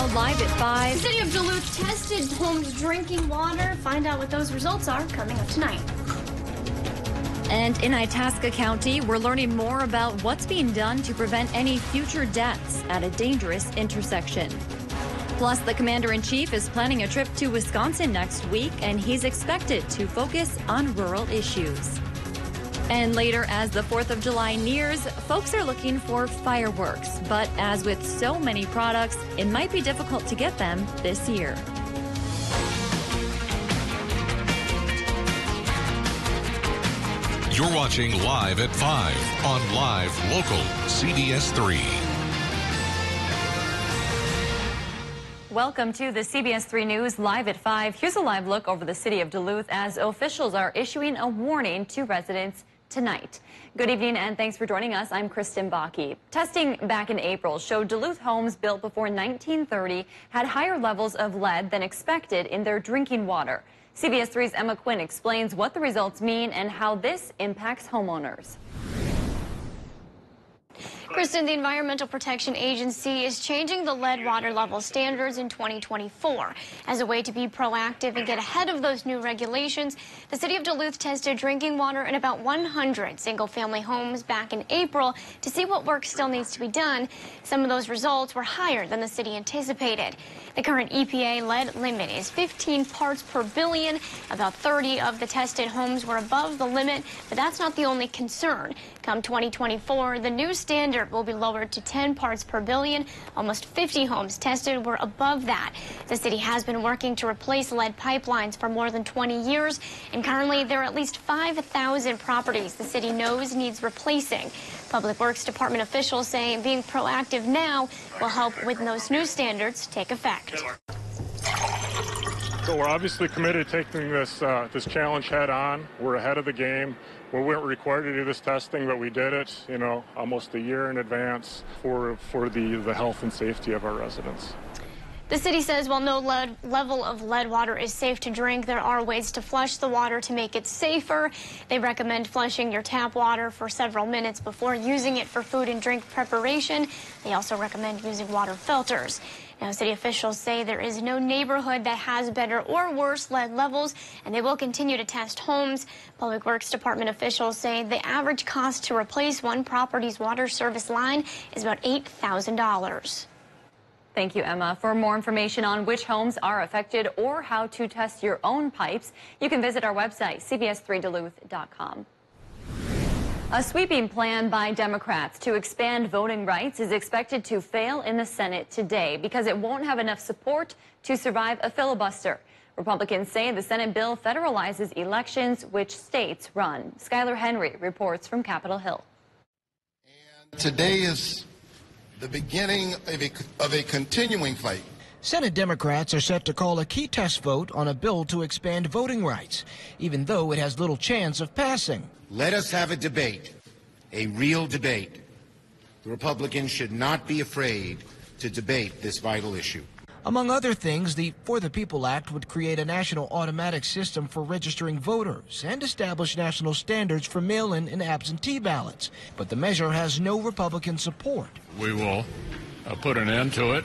now, live at 5. The city of Duluth tested homes' drinking water. Find out what those results are coming up tonight. And in Itasca County, we're learning more about what's being done to prevent any future deaths at a dangerous intersection. Plus, the commander-in-chief is planning a trip to Wisconsin next week, and he's expected to focus on rural issues. And later, as the 4th of July nears, folks are looking for fireworks. But as with so many products, it might be difficult to get them this year. You're watching Live at 5 on Live Local CBS3. Welcome to the CBS3 News Live at 5. Here's a live look over the city of Duluth as officials are issuing a warning to residents tonight. Good evening and thanks for joining us. I'm Kristen Bakke. Testing back in April showed Duluth homes built before 1930 had higher levels of lead than expected in their drinking water. CBS 3's Emma Quinn explains what the results mean and how this impacts homeowners. Kristen, the Environmental Protection Agency is changing the lead water level standards in 2024. As a way to be proactive and get ahead of those new regulations, the city of Duluth tested drinking water in about 100 single-family homes back in April to see what work still needs to be done. Some of those results were higher than the city anticipated. The current EPA lead limit is 15 parts per billion. About 30 of the tested homes were above the limit, but that's not the only concern. Come 2024, the new standard will be lowered to 10 parts per billion. Almost 50 homes tested were above that. The city has been working to replace lead pipelines for more than 20 years, and currently there are at least 5,000 properties the city knows needs replacing. Public Works Department officials say being proactive now will help when those new standards take effect. So we're obviously committed to taking this challenge head on. We're ahead of the game. We weren't required to do this testing, but we did it, almost a year in advance for the health and safety of our residents. The city says while no level of lead water is safe to drink, there are ways to flush the water to make it safer. They recommend flushing your tap water for several minutes before using it for food and drink preparation. They also recommend using water filters. Now, city officials say there is no neighborhood that has better or worse lead levels, and they will continue to test homes. Public Works Department officials say the average cost to replace one property's water service line is about $8,000. Thank you, Emma. For more information on which homes are affected or how to test your own pipes, you can visit our website, cbs3duluth.com. A sweeping plan by Democrats to expand voting rights is expected to fail in the Senate today because it won't have enough support to survive a filibuster. Republicans say the Senate bill federalizes elections which states run. Skylar Henry reports from Capitol Hill. And today is the beginning of a continuing fight. Senate Democrats are set to call a key test vote on a bill to expand voting rights, even though it has little chance of passing. Let us have a debate, a real debate. The Republicans should not be afraid to debate this vital issue. Among other things, the For the People Act would create a national automatic system for registering voters and establish national standards for mail-in and absentee ballots. But the measure has no Republican support. We will put an end to it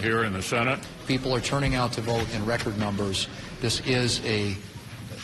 here in the Senate. People are turning out to vote in record numbers. This is a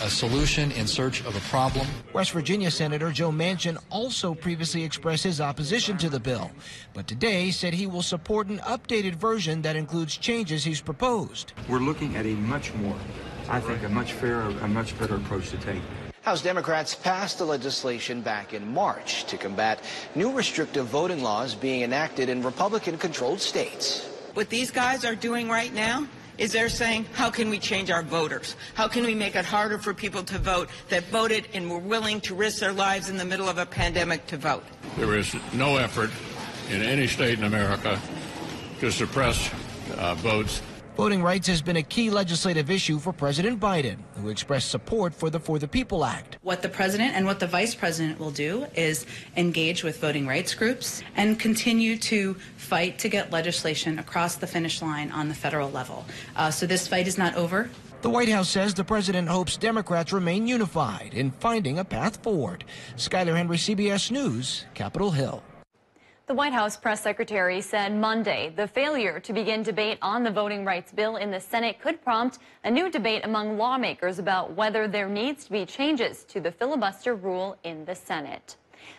solution in search of a problem. West Virginia Senator Joe Manchin also previously expressed his opposition to the bill, but today said he will support an updated version that includes changes he's proposed. We're looking at a much fairer, a much better approach to take. House Democrats passed the legislation back in March to combat new restrictive voting laws being enacted in Republican-controlled states. What these guys are doing right now is they're saying, how can we change our voters? How can we make it harder for people to vote that voted and were willing to risk their lives in the middle of a pandemic to vote? There is no effort in any state in America to suppress votes. Voting rights has been a key legislative issue for President Biden, who expressed support for the People Act. What the president and what the vice president will do is engage with voting rights groups and continue to fight to get legislation across the finish line on the federal level. So this fight is not over. The White House says the president hopes Democrats remain unified in finding a path forward. Skylar Henry, CBS News, Capitol Hill. The White House press secretary said Monday the failure to begin debate on the voting rights bill in the Senate could prompt a new debate among lawmakers about whether there needs to be changes to the filibuster rule in the Senate.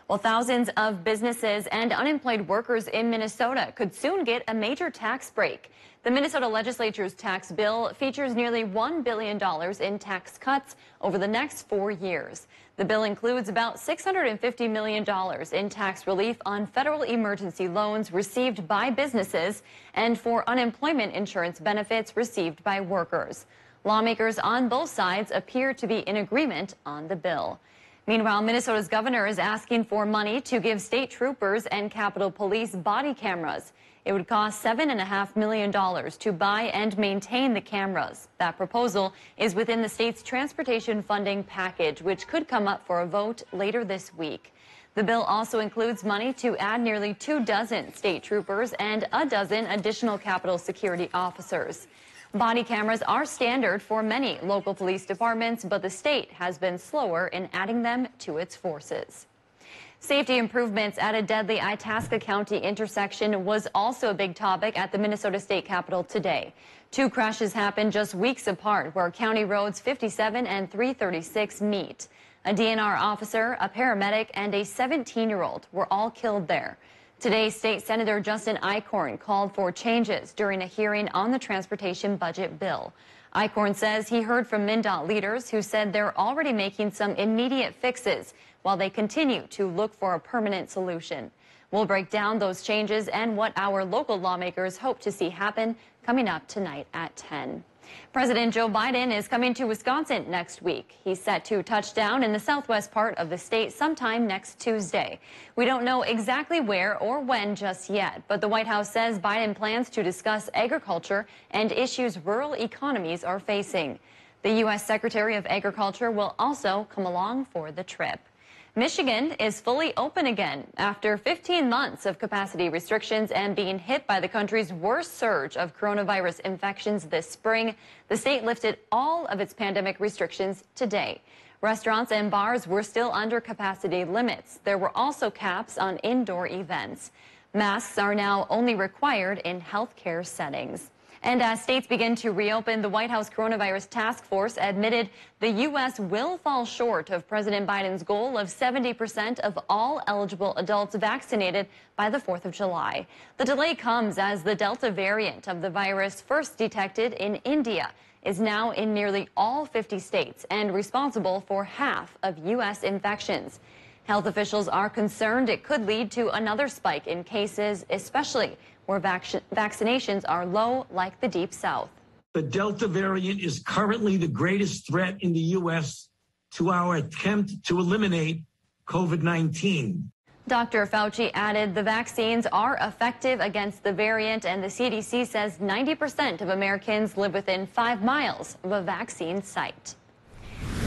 Well, thousands of businesses and unemployed workers in Minnesota could soon get a major tax break. The Minnesota legislature's tax bill features nearly $1 billion in tax cuts over the next 4 years. The bill includes about $650 million in tax relief on federal emergency loans received by businesses and for unemployment insurance benefits received by workers. Lawmakers on both sides appear to be in agreement on the bill. Meanwhile, Minnesota's governor is asking for money to give state troopers and Capitol Police body cameras. It would cost $7.5 million to buy and maintain the cameras. That proposal is within the state's transportation funding package, which could come up for a vote later this week. The bill also includes money to add nearly 24 state troopers and a dozen additional Capitol security officers. Body cameras are standard for many local police departments, but the state has been slower in adding them to its forces. Safety improvements at a deadly Itasca County intersection was also a big topic at the Minnesota State Capitol today. 2 crashes happened just weeks apart where County Roads 57 and 336 meet. A DNR officer, a paramedic, and a 17-year-old were all killed there. Today, State Senator Justin Eichhorn called for changes during a hearing on the transportation budget bill. Eichhorn says he heard from MnDOT leaders who said they're already making some immediate fixes while they continue to look for a permanent solution. We'll break down those changes and what our local lawmakers hope to see happen coming up tonight at 10. President Joe Biden is coming to Wisconsin next week. He's set to touch down in the southwest part of the state sometime next Tuesday. We don't know exactly where or when just yet, but the White House says Biden plans to discuss agriculture and issues rural economies are facing. The U.S. Secretary of Agriculture will also come along for the trip. Michigan is fully open again after 15 months of capacity restrictions and being hit by the country's worst surge of coronavirus infections this spring. The state lifted all of its pandemic restrictions today. Restaurants and bars were still under capacity limits. There were also caps on indoor events. Masks are now only required in healthcare settings. And as states begin to reopen, the White House Coronavirus Task Force admitted the U.S. will fall short of President Biden's goal of 70% of all eligible adults vaccinated by the 4th of July. The delay comes as the Delta variant of the virus, first detected in India, is now in nearly all 50 states and responsible for half of U.S. infections. Health officials are concerned it could lead to another spike in cases, especially where vaccinations are low, like the Deep South. The Delta variant is currently the greatest threat in the U.S. to our attempt to eliminate COVID-19. Dr. Fauci added the vaccines are effective against the variant, and the CDC says 90% of Americans live within 5 miles of a vaccine site.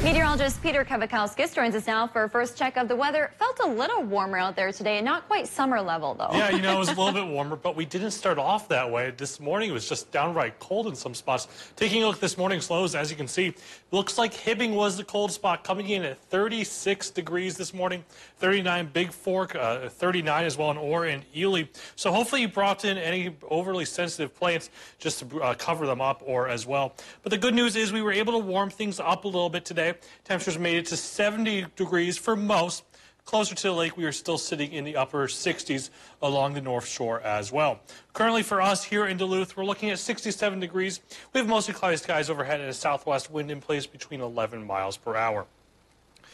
Meteorologist Peter Kavakowskis joins us now for a first check of the weather. Felt a little warmer out there today, not quite summer level, though. Yeah, you know, it was a little bit warmer, but we didn't start off that way. This morning, it was just downright cold in some spots. Taking a look at this morning's lows, as you can see, looks like Hibbing was the cold spot, coming in at 36 degrees this morning, 39 Big Fork, 39 as well in Orr and Ely. So hopefully you brought in any overly sensitive plants just to cover them up or as well. But the good news is we were able to warm things up a little bit today. Temperatures made it to 70 degrees for most. Closer to the lake, we are still sitting in the upper 60s along the North Shore as well. Currently for us here in Duluth, we're looking at 67 degrees. We have mostly cloudy skies overhead and a southwest wind in place between 11 miles per hour.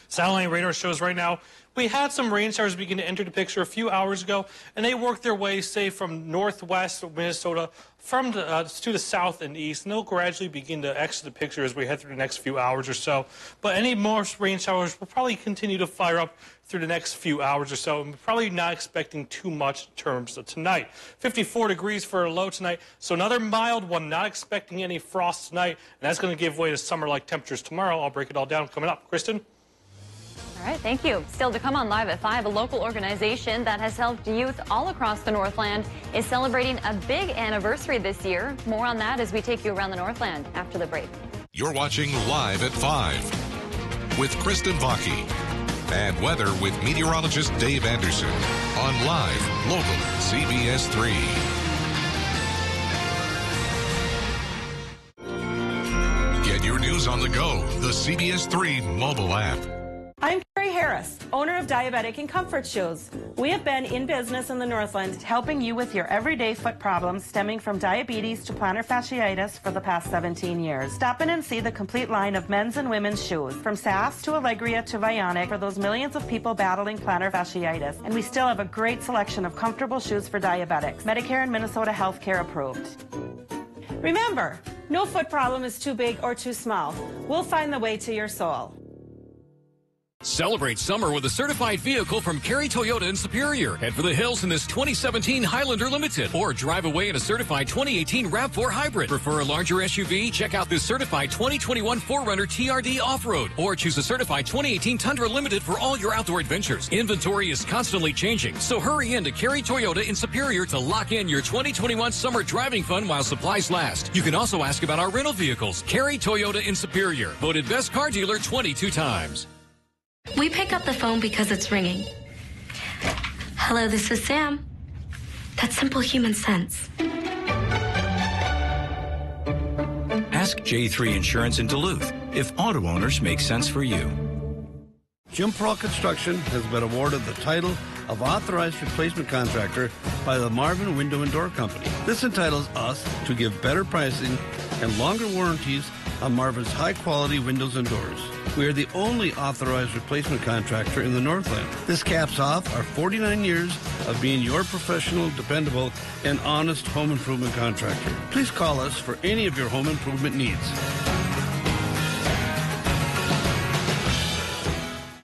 Satellite radar shows right now we had some rain showers begin to enter the picture a few hours ago, and they worked their way, say, from northwest Minnesota to the south and east, and they'll gradually begin to exit the picture as we head through the next few hours or so. But any more rain showers will probably continue to fire up through the next few hours or so, and we're probably not expecting too much in terms of tonight. 54 degrees for a low tonight, so another mild one, not expecting any frost tonight, and that's going to give way to summer-like temperatures tomorrow. I'll break it all down coming up. Kristen? All right, thank you. Still to come on Live at 5, a local organization that has helped youth all across the Northland is celebrating a big anniversary this year. More on that as we take you around the Northland after the break. You're watching Live at 5 with Kristen Vaki. and weather with meteorologist Dave Anderson on Live Local CBS 3. Get your news on the go, the CBS 3 mobile app. I'm Carrie Harris, owner of Diabetic and Comfort Shoes. We have been in business in the Northland helping you with your everyday foot problems stemming from diabetes to plantar fasciitis for the past 17 years. Stop in and see the complete line of men's and women's shoes, from SAS to Allegria to Vionic, for those millions of people battling plantar fasciitis. And we still have a great selection of comfortable shoes for diabetics, Medicare and Minnesota healthcare approved. Remember, no foot problem is too big or too small. We'll find the way to your soul. Celebrate summer with a certified vehicle from Cary Toyota in Superior. Head for the hills in this 2017 Highlander Limited, or drive away in a certified 2018 RAV4 Hybrid. Prefer a larger SUV? Check out this certified 2021 4Runner TRD Off-Road, or choose a certified 2018 Tundra Limited for all your outdoor adventures. Inventory is constantly changing, so hurry in to Cary Toyota in Superior to lock in your 2021 summer driving fun while supplies last. You can also ask about our rental vehicles. Cary Toyota in Superior, voted best car dealer 22 times. We pick up the phone because it's ringing. Hello, this is Sam. That's simple human sense. Ask J3 Insurance in Duluth if auto owners make sense for you. Jim Pearl Construction has been awarded the title of Authorized Replacement Contractor by the Marvin Window and Door Company. This entitles us to give better pricing and longer warranties on Marvin's high-quality windows and doors. We are the only authorized replacement contractor in the Northland. This caps off our 49 years of being your professional, dependable, and honest home improvement contractor. Please call us for any of your home improvement needs.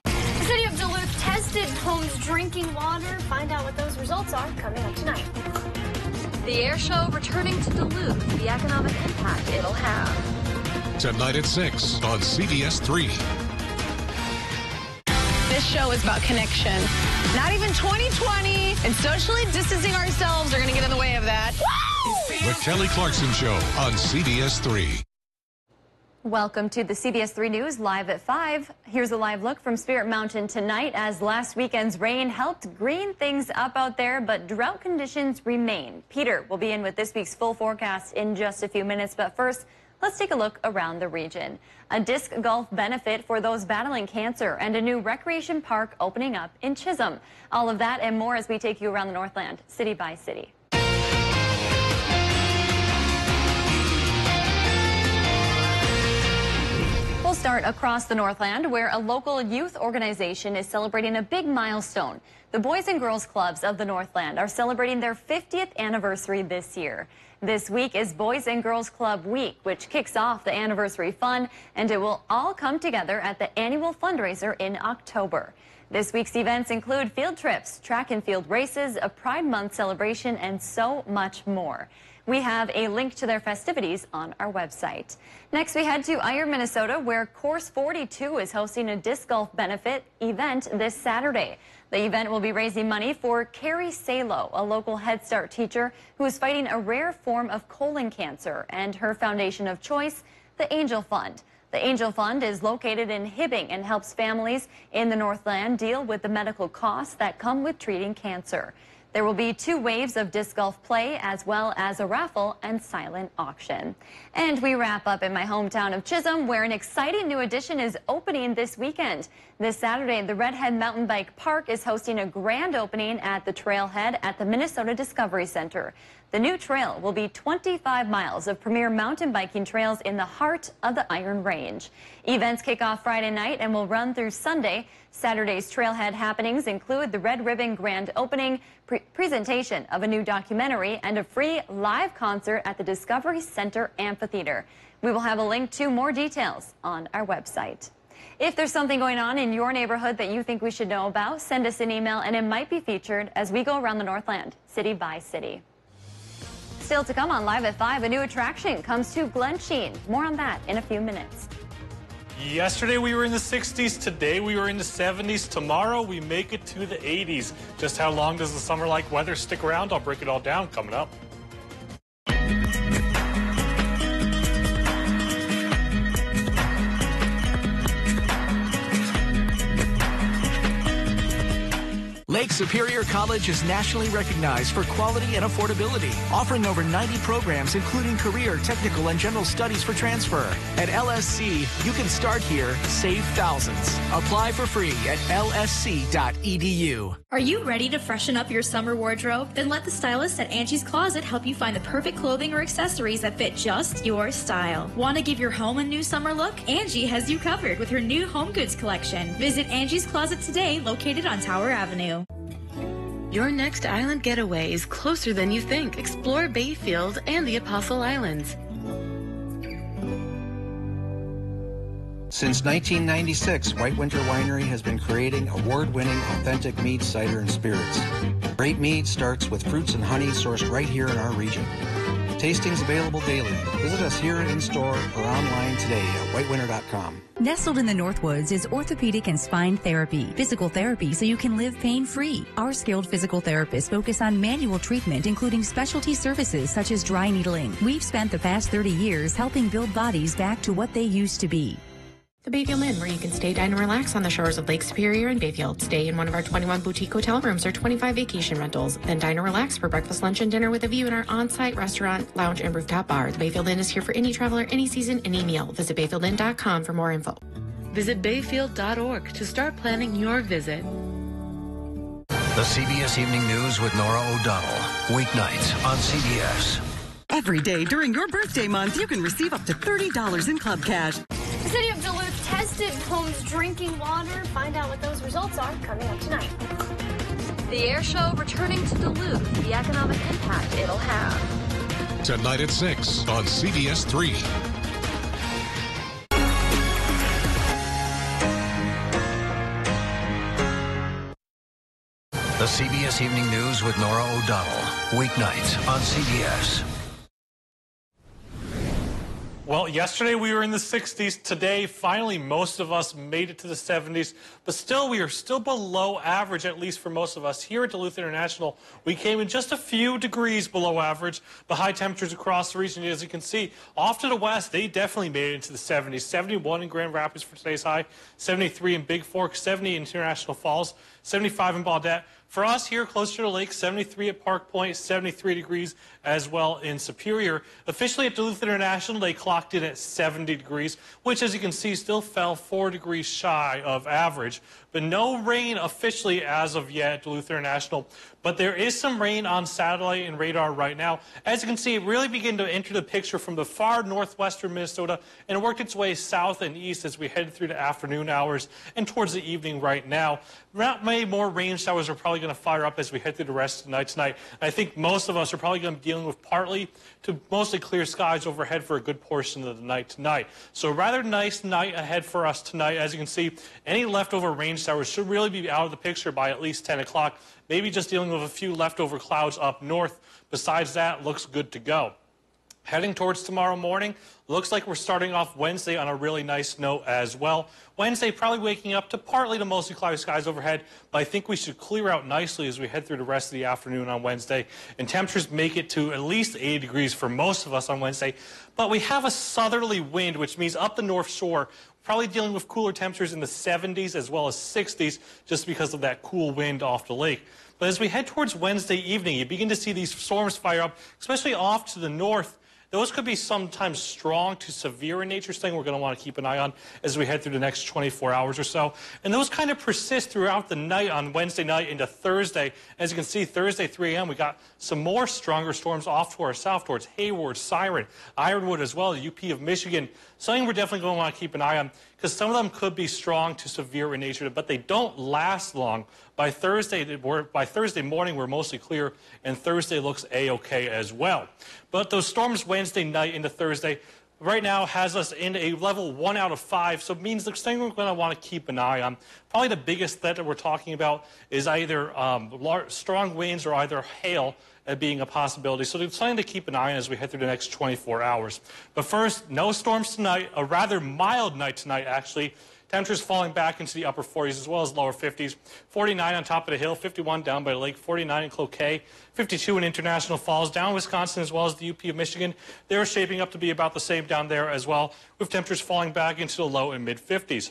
The city of Duluth tested homes' drinking water. Find out what those results are coming up tonight. The air show returning to Duluth, the economic impact it'll have. Tonight at 6 on CBS 3. This show is about connection. Not even 2020 and socially distancing ourselves are going to get in the way of that. The Kelly Clarkson Show on CBS 3. Welcome to the CBS 3 News live at 5. Here's a live look from Spirit Mountain tonight as last weekend's rain helped green things up out there, but drought conditions remain. Peter will be in with this week's full forecast in just a few minutes, but first, let's take a look around the region. A disc golf benefit for those battling cancer and a new recreation park opening up in Chisholm. All of that and more as we take you around the Northland, city by city. We'll start across the Northland, where a local youth organization is celebrating a big milestone. The Boys and Girls Clubs of the Northland are celebrating their 50th anniversary this year. This week is Boys and Girls Club Week, which kicks off the anniversary fun, and it will all come together at the annual fundraiser in October. This week's events include field trips, track and field races, a Pride Month celebration, and so much more. We have a link to their festivities on our website. Next, we head to Iron, Minnesota, where Course 42 is hosting a disc golf benefit event this Saturday. The event will be raising money for Carrie Salo, a local Head Start teacher who is fighting a rare form of colon cancer, and her foundation of choice, the Angel Fund. The Angel Fund is located in Hibbing and helps families in the Northland deal with the medical costs that come with treating cancer. There will be 2 waves of disc golf play, as well as a raffle and silent auction. And we wrap up in my hometown of Chisholm, where an exciting new addition is opening this weekend. This Saturday, the Redhead Mountain Bike Park is hosting a grand opening at the trailhead at the Minnesota Discovery Center. The new trail will be 25 miles of premier mountain biking trails in the heart of the Iron Range. Events kick off Friday night and will run through Sunday. Saturday's trailhead happenings include the Red Ribbon Grand Opening, presentation of a new documentary, and a free live concert at the Discovery Center Amphitheater. We will have a link to more details on our website. If there's something going on in your neighborhood that you think we should know about, send us an email and it might be featured as we go around the Northland, city by city. Still to come on Live at 5, a new attraction comes to Glensheen. More on that in a few minutes. Yesterday we were in the 60s, today we were in the 70s, tomorrow we make it to the 80s. Just how long does the summer-like weather stick around? I'll break it all down coming up. Lake Superior College is nationally recognized for quality and affordability, offering over 90 programs including career, technical, and general studies for transfer. At LSC, you can start here, save thousands. Apply for free at lsc.edu. Are you ready to freshen up your summer wardrobe? Then let the stylists at Angie's Closet help you find the perfect clothing or accessories that fit just your style. Want to give your home a new summer look? Angie has you covered with her new home goods collection. Visit Angie's Closet today, located on Tower Avenue. Your next island getaway is closer than you think. Explore Bayfield and the Apostle Islands. Since 1996, White Winter Winery has been creating award-winning authentic mead, cider, and spirits. Great mead starts with fruits and honey sourced right here in our region. Tastings available daily. Visit us here in-store or online today at whitewinter.com. Nestled in the Northwoods is orthopedic and spine therapy, physical therapy so you can live pain-free. Our skilled physical therapists focus on manual treatment, including specialty services such as dry needling. We've spent the past 30 years helping build bodies back to what they used to be. The Bayfield Inn, where you can stay, dine, and relax on the shores of Lake Superior and Bayfield. Stay in one of our 21 boutique hotel rooms or 25 vacation rentals. Then dine or relax for breakfast, lunch, and dinner with a view in our on-site restaurant, lounge, and rooftop bar. The Bayfield Inn is here for any traveler, any season, any meal. Visit bayfieldinn.com for more info. Visit bayfield.org to start planning your visit. The CBS Evening News with Nora O'Donnell. Weeknights on CBS. Every day during your birthday month, you can receive up to $30 in club cash. The city of Duluth tested homes' drinking water. Find out what those results are coming up tonight. The air show returning to Duluth, the economic impact it'll have. Tonight at 6 on CBS3. The CBS Evening News with Nora O'Donnell. Weeknights on CBS. Well, yesterday we were in the 60s. Today, finally, most of us made it to the 70s. But still, we are still below average, at least for most of us. Here at Duluth International, we came in just a few degrees below average. The high temperatures across the region, as you can see, off to the west, they definitely made it into the 70s. 71 in Grand Rapids for today's high, 73 in Big Fork, 70 in International Falls, 75 in Baudette. For us here closer to the lake, 73 at Park Point, 73 degrees as well in Superior. Officially at Duluth International, they clocked in at 70 degrees, which, as you can see, still fell 4 degrees shy of average. But no rain officially as of yet at Duluth International. But there is some rain on satellite and radar right now. As you can see, it really began to enter the picture from the far northwestern Minnesota and worked its way south and east as we headed through the afternoon hours and towards the evening right now. Not many more rain showers are probably going to fire up as we head through the rest of the night tonight. I think most of us are probably going to be dealing with partly to mostly clear skies overhead for a good portion of the night tonight. So a rather nice night ahead for us tonight. As you can see, any leftover rain showers should really be out of the picture by at least 10 o'clock. Maybe just dealing with a few leftover clouds up north. Besides that, looks good to go. Heading towards tomorrow morning, looks like we're starting off Wednesday on a really nice note as well. Wednesday probably waking up to partly to mostly cloudy skies overhead, but I think we should clear out nicely as we head through the rest of the afternoon on Wednesday. And temperatures make it to at least 80 degrees for most of us on Wednesday. But we have a southerly wind, which means up the North Shore, probably dealing with cooler temperatures in the 70s as well as 60s just because of that cool wind off the lake. But as we head towards Wednesday evening, you begin to see these storms fire up, especially off to the north. Those could be sometimes strong to severe in nature, something we're going to want to keep an eye on as we head through the next 24 hours or so. And those kind of persist throughout the night on Wednesday night into Thursday. As you can see, Thursday 3 a.m., we got some more stronger storms off to our south towards Hayward, Siren, Ironwood as well, the UP of Michigan. Something we're definitely going to want to keep an eye on because some of them could be strong to severe in nature, but they don't last long. By Thursday morning, we're mostly clear, and Thursday looks A-OK as well. But those storms Wednesday night into Thursday right now has us in a level 1 out of 5, so it means the thing we're going to want to keep an eye on. Probably the biggest threat that we're talking about is either strong winds or either hail being a possibility. So it's something to keep an eye on as we head through the next 24 hours. But first, no storms tonight, a rather mild night tonight, actually. Temperatures falling back into the upper 40s as well as lower 50s. 49 on top of the hill, 51 down by the lake, 49 in Cloquet, 52 in International Falls, down in Wisconsin as well as the UP of Michigan. They're shaping up to be about the same down there as well, with temperatures falling back into the low and mid 50s.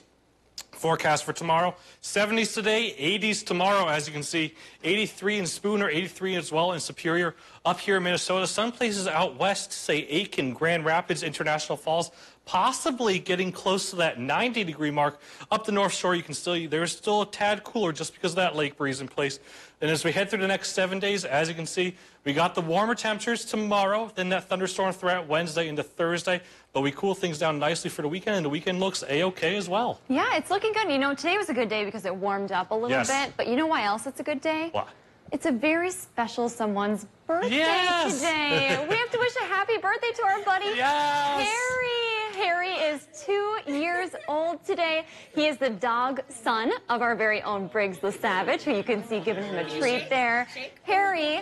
Forecast for tomorrow, 70s today, 80s tomorrow, as you can see, 83 in Spooner, 83 as well in Superior. Up here in Minnesota, some places out west, say Aiken, Grand Rapids, International Falls, possibly getting close to that 90-degree mark. Up the North Shore, there's still a tad cooler just because of that lake breeze in place. And as we head through the next 7 days, as you can see, we got the warmer temperatures tomorrow, then that thunderstorm threat Wednesday into Thursday. But we cool things down nicely for the weekend, and the weekend looks A-okay as well. Yeah, it's looking good. You know, today was a good day because it warmed up a little bit. But you know why else it's a good day? What? It's a very special someone's birthday today. We have to wish a happy birthday to our buddy Harry. Harry is 2 years old today. He is the dog son of our very own Briggs the Savage, who you can see giving him a treat there. Harry,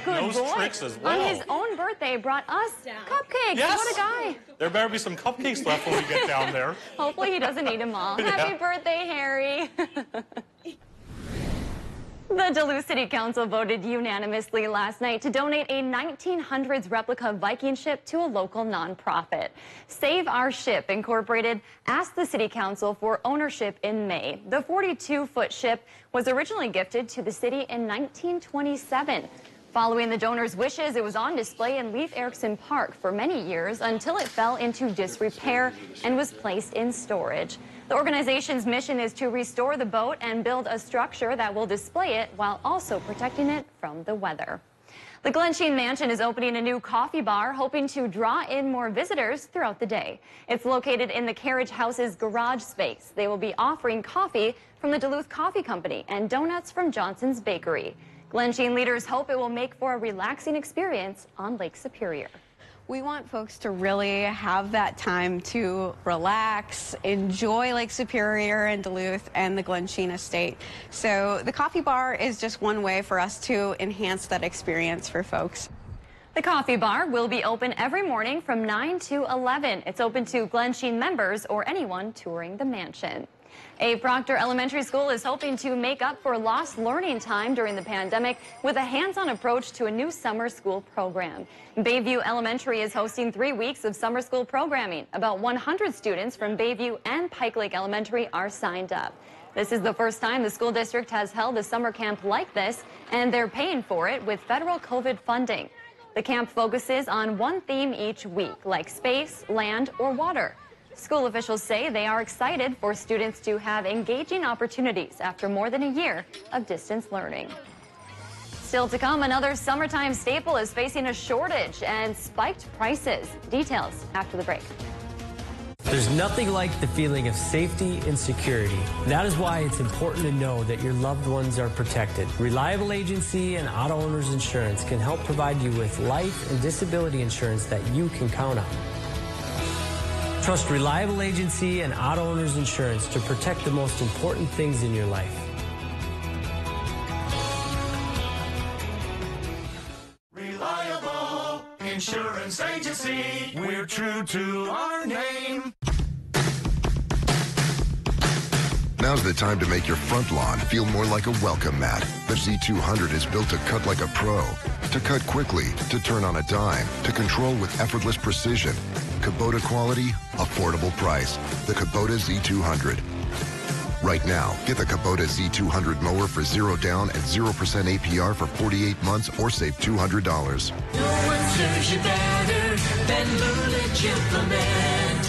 good boy, tricks as well. On his own birthday, brought us cupcakes. Yes. What a guy. There better be some cupcakes left when we get down there. Hopefully he doesn't eat them all. Happy birthday, Harry. The Duluth City Council voted unanimously last night to donate a 1900s replica Viking ship to a local nonprofit. Save Our Ship Incorporated asked the City Council for ownership in May. The 42-foot ship was originally gifted to the city in 1927. Following the donor's wishes, it was on display in Leif Erikson Park for many years until it fell into disrepair and was placed in storage. The organization's mission is to restore the boat and build a structure that will display it while also protecting it from the weather. The Glensheen Mansion is opening a new coffee bar, hoping to draw in more visitors throughout the day. It's located in the Carriage House's garage space. They will be offering coffee from the Duluth Coffee Company and donuts from Johnson's Bakery. Glensheen leaders hope it will make for a relaxing experience on Lake Superior. We want folks to really have that time to relax, enjoy Lake Superior and Duluth and the Glensheen Estate. So the coffee bar is just one way for us to enhance that experience for folks. The coffee bar will be open every morning from 9 to 11. It's open to Glensheen members or anyone touring the mansion. A Proctor Elementary School is hoping to make up for lost learning time during the pandemic with a hands-on approach to a new summer school program. Bayview Elementary is hosting 3 weeks of summer school programming. About 100 students from Bayview and Pike Lake Elementary are signed up. This is the first time the school district has held a summer camp like this, and they're paying for it with federal COVID funding. The camp focuses on one theme each week, like space, land, or water. School officials say they are excited for students to have engaging opportunities after more than a year of distance learning. Still to come, another summertime staple is facing a shortage and spiked prices. Details after the break. There's nothing like the feeling of safety and security. That is why it's important to know that your loved ones are protected. Reliable Agency and Auto Owners Insurance can help provide you with life and disability insurance that you can count on. Trust Reliable Agency and Auto Owners Insurance to protect the most important things in your life. Reliable Insurance Agency. We're true to our name. Now's the time to make your front lawn feel more like a welcome mat. The Z200 is built to cut like a pro, to cut quickly, to turn on a dime, to control with effortless precision. Kubota quality, affordable price. The Kubota Z200. Right now, get the Kubota Z200 mower for 0 down and 0% APR for 48 months or save $200. No one serves you better than Lulich Implement.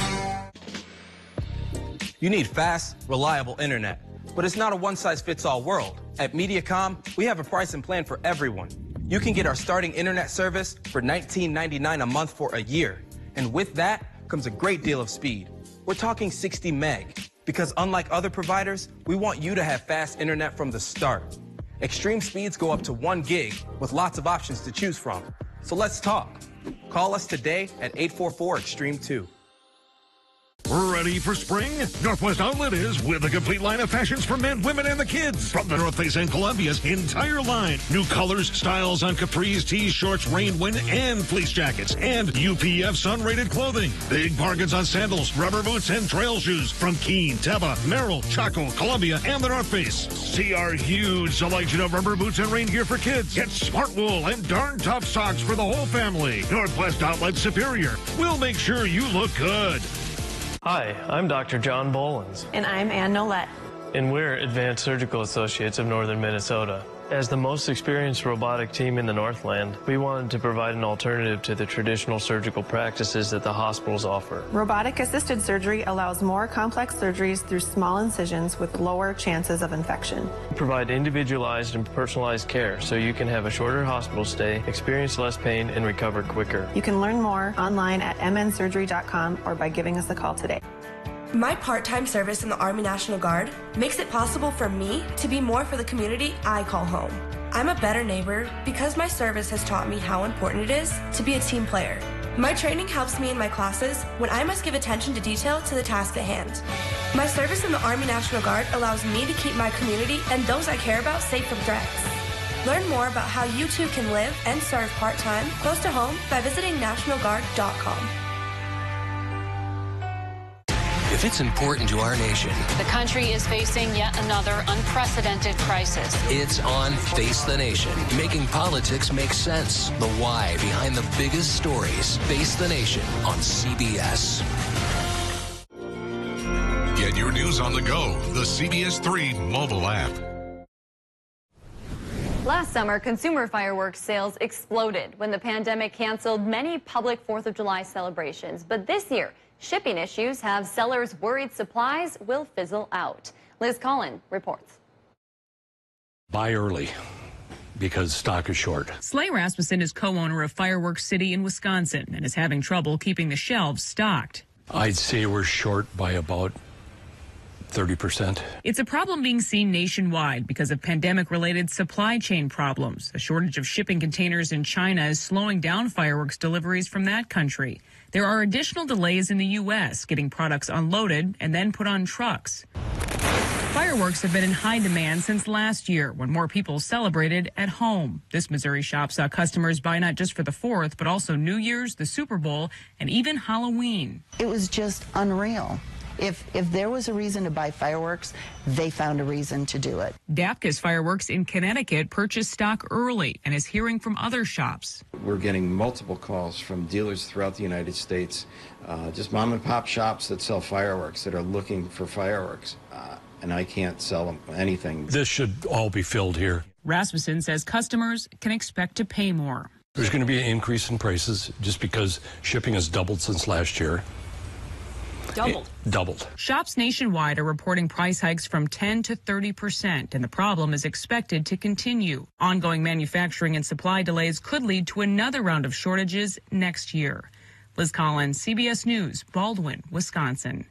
You need fast, reliable internet, but it's not a one-size-fits-all world. At Mediacom, we have a pricing plan for everyone. You can get our starting internet service for $19.99 a month for a year. And with that comes a great deal of speed. We're talking 60 meg, because unlike other providers, we want you to have fast internet from the start. Extreme speeds go up to 1 gig with lots of options to choose from. So let's talk. Call us today at 844-EXTREME2. Ready for spring? Northwest Outlet is with a complete line of fashions for men, women, and the kids. From the North Face and Columbia's entire line. New colors, styles on capris, tees, shorts, rain, wind, and fleece jackets. And UPF sun-rated clothing. Big bargains on sandals, rubber boots, and trail shoes from Keen, Teva, Merrill, Chaco, Columbia, and the North Face. See our huge selection of rubber boots and rain gear for kids. Get smart wool and darn tough socks for the whole family. Northwest Outlet Superior. We'll make sure you look good. Hi, I'm Dr. John Bolins. And I'm Ann Nolette. And we're Advanced Surgical Associates of Northern Minnesota. As the most experienced robotic team in the Northland, we wanted to provide an alternative to the traditional surgical practices that the hospitals offer. Robotic-assisted surgery allows more complex surgeries through small incisions with lower chances of infection. We provide individualized and personalized care so you can have a shorter hospital stay, experience less pain, and recover quicker. You can learn more online at mnsurgery.com or by giving us a call today. My part-time service in the Army National Guard makes it possible for me to be more for the community I call home. I'm a better neighbor because my service has taught me how important it is to be a team player. My training helps me in my classes when I must give attention to detail to the task at hand. My service in the Army National Guard allows me to keep my community and those I care about safe from threats. Learn more about how you too can live and serve part-time close to home by visiting nationalguard.com. If it's important to our nation, the country is facing yet another unprecedented crisis. It's on Face the Nation, making politics make sense. The why behind the biggest stories. Face the Nation on CBS. Get your news on the go. The CBS3 mobile app. Last summer, consumer fireworks sales exploded when the pandemic canceled many public 4th of July celebrations. But this year, shipping issues have sellers worried supplies will fizzle out. Liz Collin reports. Buy early because stock is short. Slay Rasmussen is co-owner of Fireworks City in Wisconsin and is having trouble keeping the shelves stocked. I'd say we're short by about 30%. It's a problem being seen nationwide because of pandemic-related supply chain problems. A shortage of shipping containers in China is slowing down fireworks deliveries from that country. There are additional delays in the U.S. getting products unloaded and then put on trucks. Fireworks have been in high demand since last year when more people celebrated at home. This Missouri shop saw customers buy not just for the 4th, but also New Year's, the Super Bowl, and even Halloween. It was just unreal. If there was a reason to buy fireworks, they found a reason to do it. Dapka's Fireworks in Connecticut purchased stock early and is hearing from other shops. We're getting multiple calls from dealers throughout the United States, just mom and pop shops that sell fireworks that are looking for fireworks, and I can't sell them anything. This should all be filled here. Rasmussen says customers can expect to pay more. There's going to be an increase in prices just because shipping has doubled since last year. Doubled. Shops nationwide are reporting price hikes from 10 to 30%, and the problem is expected to continue. Ongoing manufacturing and supply delays could lead to another round of shortages next year. Liz Collins, CBS News, Baldwin, Wisconsin.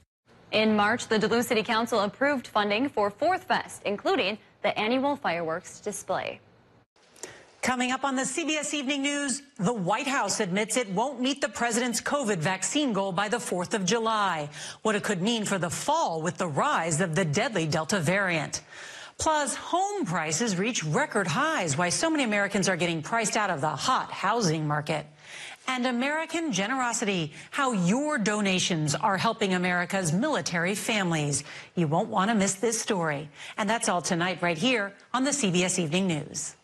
In March, the Duluth City Council approved funding for 4th Fest, including the annual fireworks display. Coming up on the CBS Evening News, the White House admits it won't meet the president's COVID vaccine goal by the 4th of July. What it could mean for the fall with the rise of the deadly Delta variant. Plus, home prices reach record highs, why so many Americans are getting priced out of the hot housing market. And American generosity, how your donations are helping America's military families. You won't want to miss this story. And that's all tonight right here on the CBS Evening News.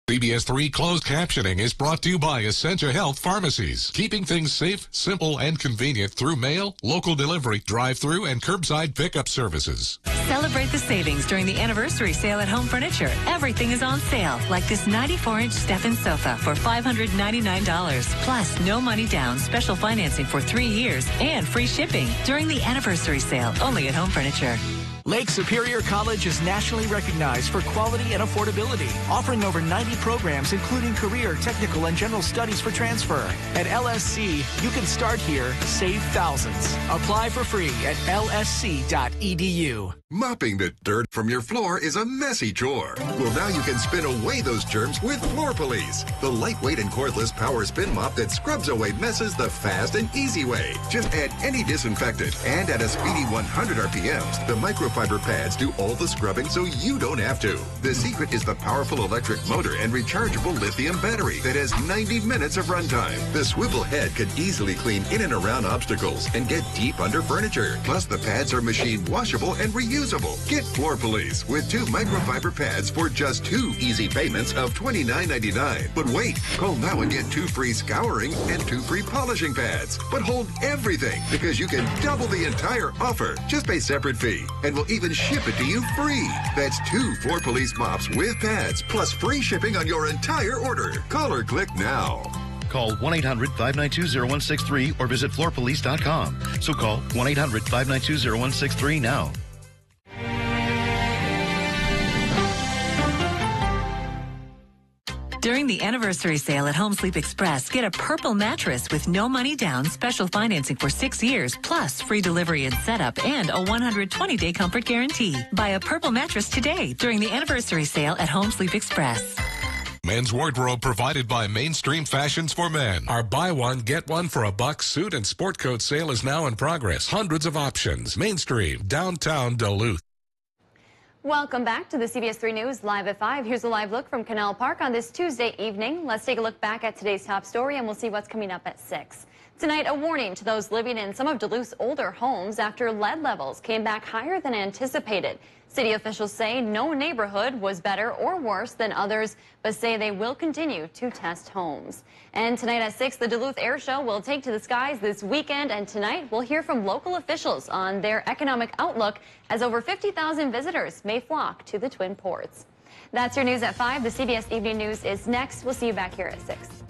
CBS3 closed captioning is brought to you by Essentia Health Pharmacies, keeping things safe, simple, and convenient through mail, local delivery, drive-through, and curbside pickup services. Celebrate the savings during the anniversary sale at Home Furniture. Everything is on sale, like this 94-inch Stephan sofa for $599. Plus, no money down, special financing for 3 years, and free shipping during the anniversary sale, only at Home Furniture. Lake Superior College is nationally recognized for quality and affordability, offering over 90 programs, including career, technical, and general studies for transfer. At LSC, you can start here, save thousands. Apply for free at lsc.edu. Mopping the dirt from your floor is a messy chore. Well, now you can spin away those germs with Floor Police, the lightweight and cordless power spin mop that scrubs away messes the fast and easy way. Just add any disinfectant, and at a speedy 100 RPMs, the micro microfiber pads do all the scrubbing so you don't have to. The secret is the powerful electric motor and rechargeable lithium battery that has 90 minutes of runtime. The swivel head could easily clean in and around obstacles and get deep under furniture. Plus, the pads are machine washable and reusable. Get Floor Police with 2 microfiber pads for just 2 easy payments of $29.99. But wait, call now and get 2 free scouring and 2 free polishing pads. But hold everything, because you can double the entire offer. Just pay separate fee, and we'll even ship it to you free. That's 2 Floor Police mops with pads, plus free shipping on your entire order. Call or click now. Call 1-800-592-0163 or visit floorpolice.com. So call 1-800-592-0163 now. During the anniversary sale at Home Sleep Express, get a purple mattress with no money down, special financing for 6 years, plus free delivery and setup and a 120-day comfort guarantee. Buy a purple mattress today during the anniversary sale at Home Sleep Express. Men's wardrobe provided by Mainstream Fashions for Men. Our buy one, get one for $1 suit and sport coat sale is now in progress. Hundreds of options. Mainstream, downtown Duluth. Welcome back to the CBS 3 News Live at 5. Here's a live look from Canal Park on this Tuesday evening. Let's take a look back at today's top story and we'll see what's coming up at 6. Tonight, a warning to those living in some of Duluth's older homes after lead levels came back higher than anticipated. City officials say no neighborhood was better or worse than others, but say they will continue to test homes. And tonight at 6, the Duluth Air Show will take to the skies this weekend, and tonight we'll hear from local officials on their economic outlook as over 50,000 visitors may flock to the Twin Ports. That's your news at 5. The CBS Evening News is next. We'll see you back here at 6.